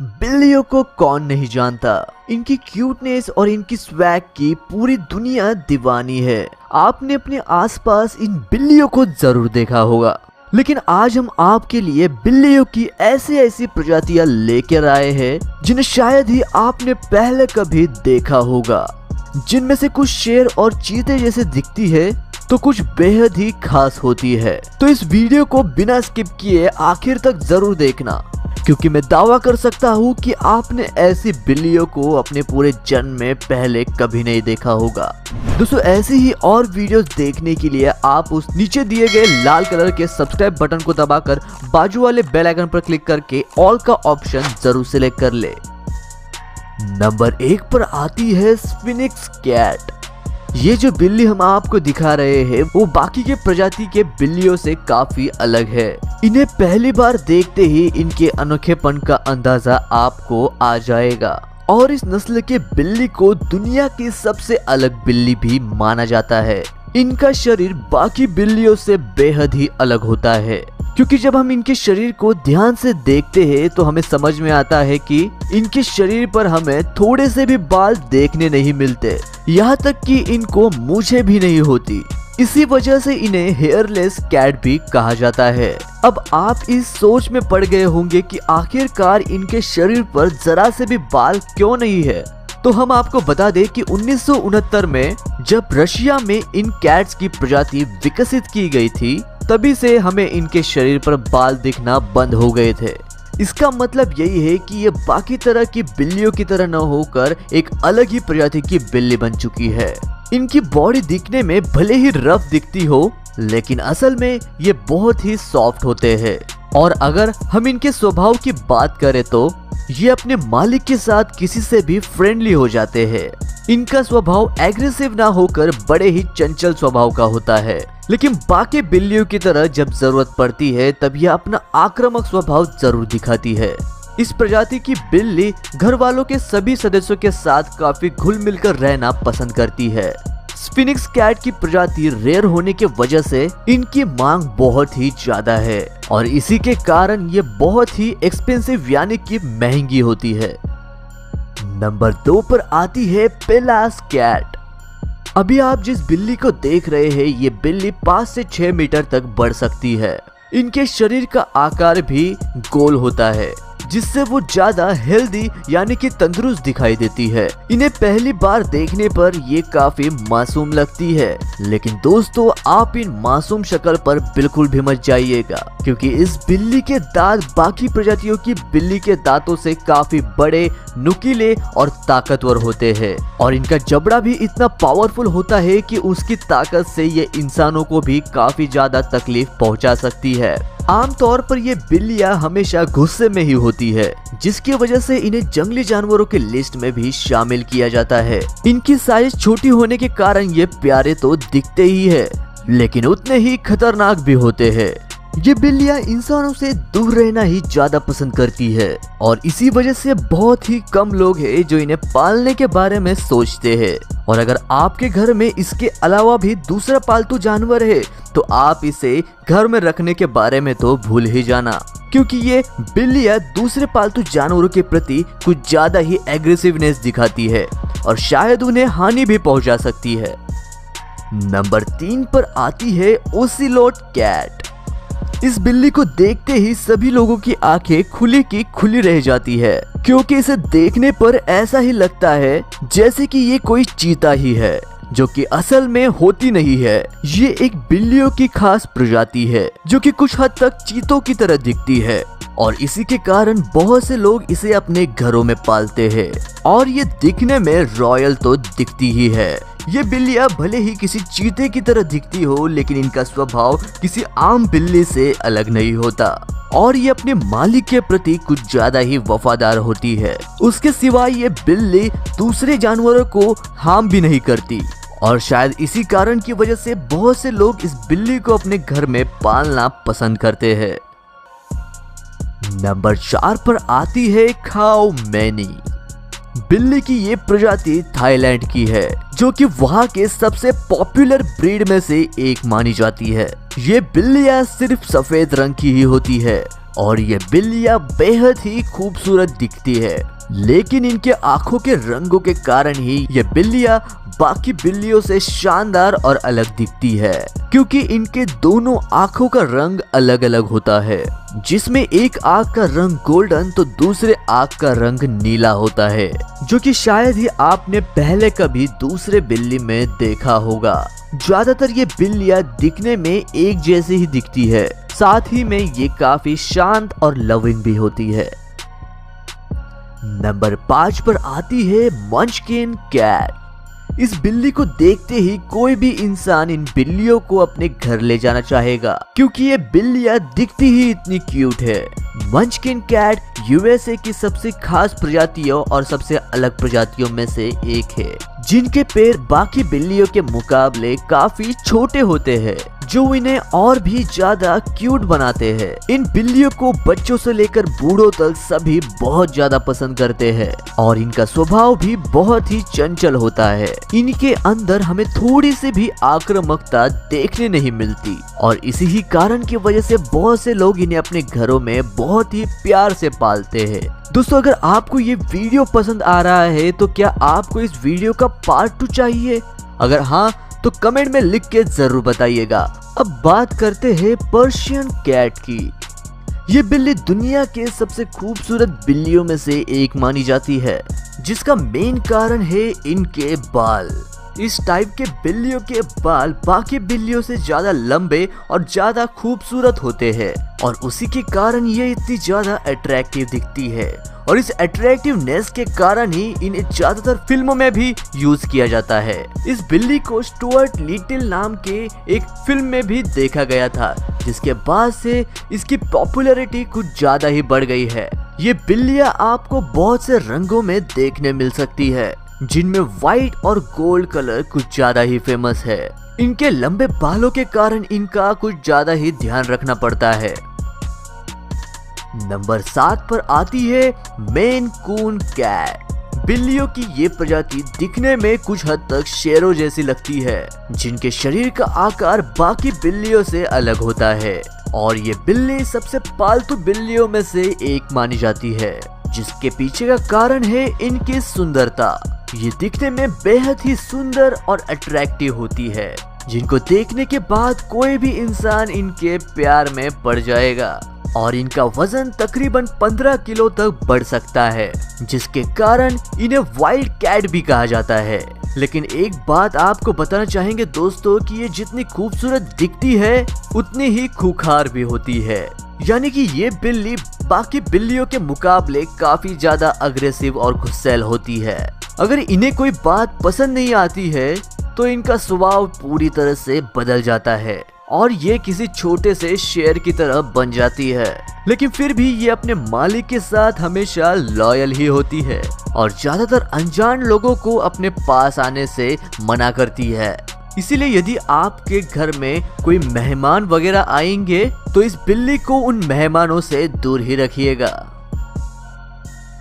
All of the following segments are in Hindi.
बिल्लियों को कौन नहीं जानता। इनकी क्यूटनेस और इनकी स्वैग की पूरी दुनिया दीवानी है। आपने अपने आसपास इन बिल्लियों को जरूर देखा होगा, लेकिन आज हम आपके लिए बिल्लियों की ऐसी प्रजातियां लेकर आए हैं जिन्हें शायद ही आपने पहले कभी देखा होगा। जिनमें से कुछ शेर और चीते जैसे दिखती है तो कुछ बेहद ही खास होती है। तो इस वीडियो को बिना स्किप किए आखिर तक जरूर देखना, क्योंकि मैं दावा कर सकता हूँ कि आपने ऐसी बिल्लियों को अपने पूरे जन्म में पहले कभी नहीं देखा होगा। दोस्तों, ऐसी ही और वीडियोस देखने के लिए आप उस नीचे दिए गए लाल कलर के सब्सक्राइब बटन को दबाकर बाजू वाले बेल आइकन पर क्लिक करके ऑल का ऑप्शन जरूर सिलेक्ट कर ले। नंबर 1 पर आती है स्फिनिक्स कैट। ये जो बिल्ली हम आपको दिखा रहे हैं वो बाकी के प्रजाति के बिल्लियों से काफी अलग है। इन्हें पहली बार देखते ही इनके अनोखेपन का अंदाजा आपको आ जाएगा और इस नस्ल के बिल्ली को दुनिया की सबसे अलग बिल्ली भी माना जाता है। इनका शरीर बाकी बिल्लियों से बेहद ही अलग होता है, क्योंकि जब हम इनके शरीर को ध्यान से देखते हैं तो हमें समझ में आता है कि इनके शरीर पर हमें थोड़े से भी बाल देखने नहीं मिलते, यहाँ तक कि इनको मूछें भी नहीं होती। इसी वजह से इन्हें हेयरलेस कैट भी कहा जाता है। अब आप इस सोच में पड़ गए होंगे कि आखिरकार इनके शरीर पर जरा से भी बाल क्यों नहीं है। तो हम आपको बता दें कि 1969 में जब रशिया में इन कैट्स की प्रजाति विकसित की गई थी, तभी से हमें इनके शरीर पर बाल दिखना बंद हो गए थे। इसका मतलब यही है कि ये बाकी तरह की बिल्लियों की तरह न होकर एक अलग ही प्रजाति की बिल्ली बन चुकी है। इनकी बॉडी दिखने में भले ही रफ दिखती हो, लेकिन असल में ये बहुत ही सॉफ्ट होते हैं। और अगर हम इनके स्वभाव की बात करें तो ये अपने मालिक के साथ किसी से भी फ्रेंडली हो जाते हैं। इनका स्वभाव एग्रेसिव ना होकर बड़े ही चंचल स्वभाव का होता है, लेकिन बाकी बिल्लियों की तरह जब जरूरत पड़ती है तब यह अपना आक्रामक स्वभाव जरूर दिखाती है। इस प्रजाति की बिल्ली घर वालों के सभी सदस्यों के साथ काफी घुल मिलकर रहना पसंद करती है। स्फिनिक्स कैट की प्रजाति रेयर होने की वजह से इनकी मांग बहुत ही ज्यादा है और इसी के कारण ये बहुत ही एक्सपेंसिव यानी कि महंगी होती है। नंबर 2 पर आती है पेलास कैट। अभी आप जिस बिल्ली को देख रहे हैं ये बिल्ली 5 से 6 मीटर तक बढ़ सकती है। इनके शरीर का आकार भी गोल होता है, जिससे वो ज्यादा हेल्दी यानी कि तंदुरुस्त दिखाई देती है। इन्हें पहली बार देखने पर ये काफी मासूम लगती है, लेकिन दोस्तों आप इन मासूम शक्ल पर बिल्कुल भी मत जाइएगा, क्योंकि इस बिल्ली के दांत बाकी प्रजातियों की बिल्ली के दांतों से काफी बड़े, नुकीले और ताकतवर होते हैं। और इनका जबड़ा भी इतना पावरफुल होता है कि उसकी ताकत से ये इंसानों को भी काफी ज्यादा तकलीफ पहुंचा सकती है। आमतौर पर ये बिल्लियां हमेशा गुस्से में ही होती है, जिसकी वजह से इन्हें जंगली जानवरों की लिस्ट में भी शामिल किया जाता है। इनकी साइज छोटी होने के कारण ये प्यारे तो दिखते ही है, लेकिन उतने ही खतरनाक भी होते हैं। ये बिल्लियां इंसानों से दूर रहना ही ज्यादा पसंद करती है और इसी वजह से बहुत ही कम लोग हैं जो इन्हें पालने के बारे में सोचते हैं। और अगर आपके घर में इसके अलावा भी दूसरा पालतू जानवर है तो आप इसे घर में रखने के बारे में तो भूल ही जाना, क्योंकि ये बिल्लियां दूसरे पालतू जानवरों के प्रति कुछ ज्यादा ही एग्रेसिवनेस दिखाती है और शायद उन्हें हानि भी पहुंचा सकती है। नंबर 3 पर आती है ओसिलोट कैट। इस बिल्ली को देखते ही सभी लोगों की आंखें खुली की खुली रह जाती है, क्योंकि इसे देखने पर ऐसा ही लगता है जैसे कि ये कोई चीता ही है, जो कि असल में होती नहीं है। ये एक बिल्लियों की खास प्रजाति है जो कि कुछ हद तक चीतों की तरह दिखती है और इसी के कारण बहुत से लोग इसे अपने घरों में पालते हैं और ये दिखने में रॉयल तो दिखती ही है। ये बिल्लियां भले ही किसी चीते की तरह दिखती हो, लेकिन इनका स्वभाव किसी आम बिल्ली से अलग नहीं होता और ये अपने मालिक के प्रति कुछ ज्यादा ही वफादार होती है। उसके सिवाय ये बिल्ली दूसरे जानवरों को हार्म भी नहीं करती और शायद इसी कारण की वजह से बहुत से लोग इस बिल्ली को अपने घर में पालना पसंद करते हैं। नंबर 4 पर आती है खाओ मैनी। बिल्ली की ये प्रजाति थाईलैंड की है, जो कि वहाँ के सबसे पॉपुलर ब्रीड में से एक मानी जाती है। ये बिल्लियाँ सिर्फ सफेद रंग की ही होती है, और ये बिल्लियां बेहद ही खूबसूरत दिखती है, लेकिन इनके आंखों के रंगों के कारण ही ये बिल्लियां बाकी बिल्लियों से शानदार और अलग दिखती है, क्योंकि इनके दोनों आंखों का रंग अलग अलग होता है, जिसमें एक आंख का रंग गोल्डन तो दूसरे आंख का रंग नीला होता है, जो कि शायद ही आपने पहले कभी दूसरे बिल्ली में देखा होगा। ज्यादातर ये बिल्लियां दिखने में एक जैसी ही दिखती है, साथ ही में ये काफी शांत और लविंग भी होती है। नंबर 5 पर आती है मंचकिन कैट। इस बिल्ली को देखते ही कोई भी इंसान इन बिल्लियों को अपने घर ले जाना चाहेगा, क्योंकि ये बिल्लियां दिखती ही इतनी क्यूट है। मंचकिन कैट यूएसए की सबसे खास प्रजातियों और सबसे अलग प्रजातियों में से एक है, जिनके पैर बाकी बिल्लियों के मुकाबले काफी छोटे होते हैं, जो इन्हें और भी ज्यादा क्यूट बनाते हैं। इन बिल्लियों को बच्चों से लेकर बूढ़ों तक सभी बहुत ज्यादा पसंद करते हैं और इनका स्वभाव भी बहुत ही चंचल होता है। इनके अंदर हमें थोड़ी सी भी आक्रामकता देखने नहीं मिलती और इसी ही कारण की वजह से बहुत से लोग इन्हें अपने घरों में बहुत ही प्यार से पालते हैं। दोस्तों, अगर आपको ये वीडियो पसंद आ रहा है तो क्या आपको इस वीडियो का पार्ट 2 चाहिए? अगर हाँ तो कमेंट में लिख के जरूर बताइएगा। अब बात करते हैं पर्शियन कैट की। ये बिल्ली दुनिया के सबसे खूबसूरत बिल्लियों में से एक मानी जाती है, जिसका मेन कारण है इनके बाल। इस टाइप के बिल्लियों के बाल बाकी बिल्लियों से ज्यादा लंबे और ज्यादा खूबसूरत होते हैं और उसी के कारण ये इतनी ज्यादा अट्रैक्टिव दिखती है और इस अट्रैक्टिवनेस के कारण ही इन्हें ज्यादातर फिल्मों में भी यूज किया जाता है। इस बिल्ली को स्टुअर्ट लिटिल नाम के एक फिल्म में भी देखा गया था, जिसके बाद से इसकी पॉपुलैरिटी कुछ ज्यादा ही बढ़ गई है। ये बिल्लियां आपको बहुत से रंगों में देखने मिल सकती है, जिनमें व्हाइट और गोल्ड कलर कुछ ज्यादा ही फेमस है। इनके लंबे बालों के कारण इनका कुछ ज्यादा ही ध्यान रखना पड़ता है। नंबर 7 पर आती है मेन कून कैट। बिल्लियों की ये प्रजाति दिखने में कुछ हद तक शेरों जैसी लगती है, जिनके शरीर का आकार बाकी बिल्लियों से अलग होता है और ये बिल्ली सबसे पालतू बिल्लियों में से एक मानी जाती है, जिसके पीछे का कारण है इनकी सुंदरता। ये दिखने में बेहद ही सुंदर और अट्रैक्टिव होती है, जिनको देखने के बाद कोई भी इंसान इनके प्यार में पड़ जाएगा और इनका वजन तकरीबन 15 किलो तक बढ़ सकता है, जिसके कारण इन्हें वाइल्ड कैट भी कहा जाता है। लेकिन एक बात आपको बताना चाहेंगे दोस्तों कि ये जितनी खूबसूरत दिखती है उतनी ही खूंखार भी होती है, यानी कि ये बिल्ली बाकी बिल्लियों के मुकाबले काफी ज्यादा अग्रेसिव और गुस्सैल होती है। अगर इन्हें कोई बात पसंद नहीं आती है तो इनका स्वभाव पूरी तरह से बदल जाता है और ये किसी छोटे से शेर की तरह बन जाती है, लेकिन फिर भी ये अपने मालिक के साथ हमेशा लॉयल ही होती है और ज्यादातर अनजान लोगों को अपने पास आने से मना करती है। इसीलिए यदि आपके घर में कोई मेहमान वगैरह आएंगे तो इस बिल्ली को उन मेहमानों से दूर ही रखिएगा।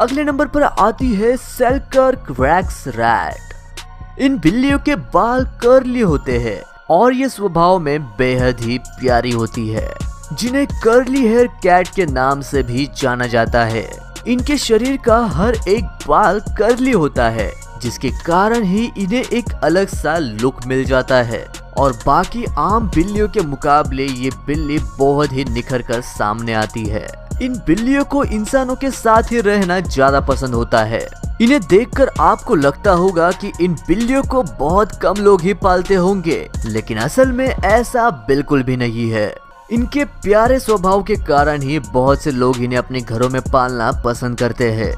अगले नंबर पर आती है सेलकर्क रैक्स रैट। इन बिल्लियों के बाल कर्ली होते हैं और ये स्वभाव में बेहद ही प्यारी होती है, जिन्हें कर्ली हेयर कैट के नाम से भी जाना जाता है। इनके शरीर का हर एक बाल कर्ली होता है, जिसके कारण ही इन्हें एक अलग सा लुक मिल जाता है और बाकी आम बिल्लियों के मुकाबले ये बिल्ली बहुत ही निखर कर सामने आती है। इन बिल्लियों को इंसानों के साथ ही रहना ज्यादा पसंद होता है। इन्हें देखकर आपको लगता होगा कि इन बिल्लियों को बहुत कम लोग ही पालते होंगे, लेकिन असल में ऐसा बिल्कुल भी नहीं है। इनके प्यारे स्वभाव के कारण ही बहुत से लोग इन्हें अपने घरों में पालना पसंद करते हैं।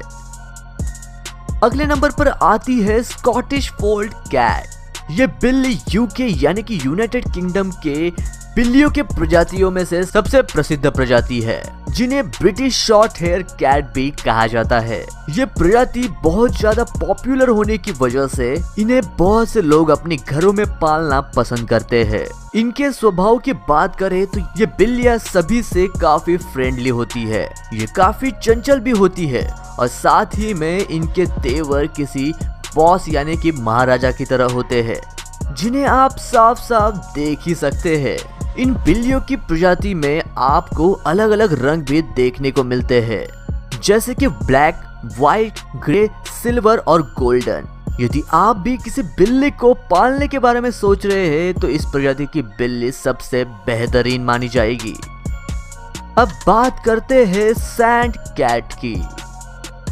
अगले नंबर पर आती है स्कॉटिश फोल्ड कैट। ये बिल्ली यूके यानी कि यूनाइटेड किंगडम के बिल्लियों के प्रजातियों में से सबसे प्रसिद्ध प्रजाति है, जिन्हें ब्रिटिश शॉर्ट हेयर कैट भी कहा जाता है। ये प्रजाति बहुत ज्यादा पॉपुलर होने की वजह से इन्हें बहुत से लोग अपने घरों में पालना पसंद करते हैं। इनके स्वभाव की बात करें तो ये बिल्लियां सभी से काफी फ्रेंडली होती है, ये काफी चंचल भी होती है और साथ ही में इनके तेवर किसी बॉस यानी कि महाराजा की तरह होते हैं। जिन्हें आप साफ साफ देख ही सकते हैं। इन बिल्लियों की प्रजाति में आपको अलग अलग रंग भी देखने को मिलते हैं, जैसे कि ब्लैक, व्हाइट, ग्रे, सिल्वर और गोल्डन। यदि आप भी किसी बिल्ली को पालने के बारे में सोच रहे हैं तो इस प्रजाति की बिल्ली सबसे बेहतरीन मानी जाएगी। अब बात करते हैं सैंड कैट की।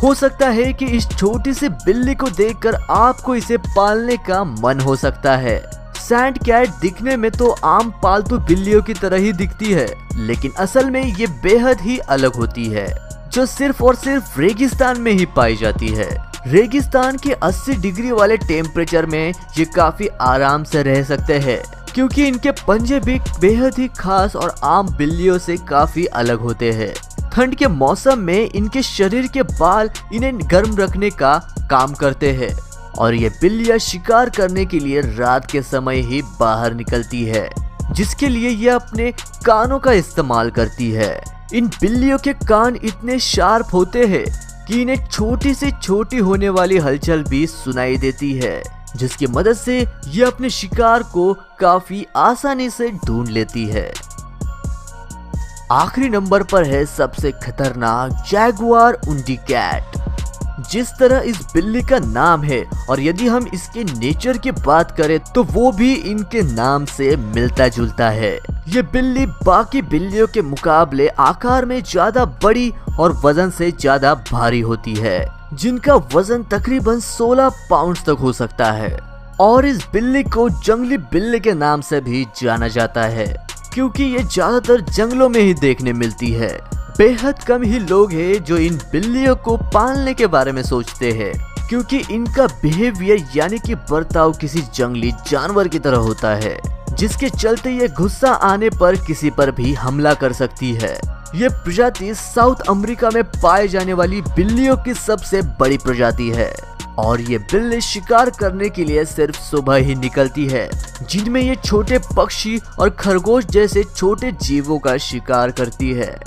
हो सकता है कि इस छोटी सी बिल्ली को देखकर आपको इसे पालने का मन हो सकता है। सैंड कैट दिखने में तो आम पालतू बिल्लियों की तरह ही दिखती है, लेकिन असल में ये बेहद ही अलग होती है, जो सिर्फ और सिर्फ रेगिस्तान में ही पाई जाती है। रेगिस्तान के 80 डिग्री वाले टेम्परेचर में ये काफी आराम से रह सकते हैं, क्योंकि इनके पंजे भी बेहद ही खास और आम बिल्लियों से काफी अलग होते हैं। ठंड के मौसम में इनके शरीर के बाल इन्हें गर्म रखने का काम करते हैं और ये बिल्लियां शिकार करने के लिए रात के समय ही बाहर निकलती है, जिसके लिए ये अपने कानों का इस्तेमाल करती है। इन बिल्लियों के कान इतने शार्प होते हैं कि इन्हें छोटी से छोटी होने वाली हलचल भी सुनाई देती है, जिसकी मदद से ये अपने शिकार को काफी आसानी से ढूंढ लेती है। आखिरी नंबर पर है सबसे खतरनाक जैगुआर उंडी कैट। जिस तरह इस बिल्ली का नाम है और यदि हम इसके नेचर की बात करें तो वो भी इनके नाम से मिलता जुलता है। ये बिल्ली बाकी बिल्लियों के मुकाबले आकार में ज्यादा बड़ी और वजन से ज्यादा भारी होती है, जिनका वजन तकरीबन 16 पाउंड तक हो सकता है। और इस बिल्ली को जंगली बिल्ली के नाम से भी जाना जाता है, क्योंकि ये ज्यादातर जंगलों में ही देखने मिलती है। बेहद कम ही लोग हैं जो इन बिल्लियों को पालने के बारे में सोचते हैं, क्योंकि इनका बिहेवियर यानी कि बर्ताव किसी जंगली जानवर की तरह होता है, जिसके चलते ये गुस्सा आने पर किसी पर भी हमला कर सकती है। ये प्रजाति साउथ अमेरिका में पाए जाने वाली बिल्लियों की सबसे बड़ी प्रजाति है और ये बिल्ली शिकार करने के लिए सिर्फ सुबह ही निकलती है, जिनमें ये छोटे पक्षी और खरगोश जैसे छोटे जीवों का शिकार करती है।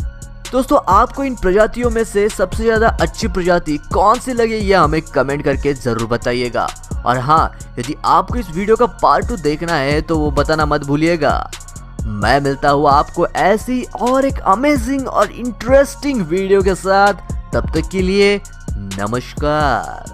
दोस्तों, आपको इन प्रजातियों में से सबसे ज्यादा अच्छी प्रजाति कौन सी लगी यह हमें कमेंट करके जरूर बताइएगा। और हाँ, यदि आपको इस वीडियो का पार्ट 2 देखना है तो वो बताना मत भूलिएगा। मैं मिलता हूँ आपको ऐसी और एक अमेजिंग और इंटरेस्टिंग वीडियो के साथ। तब तक के लिए नमस्कार।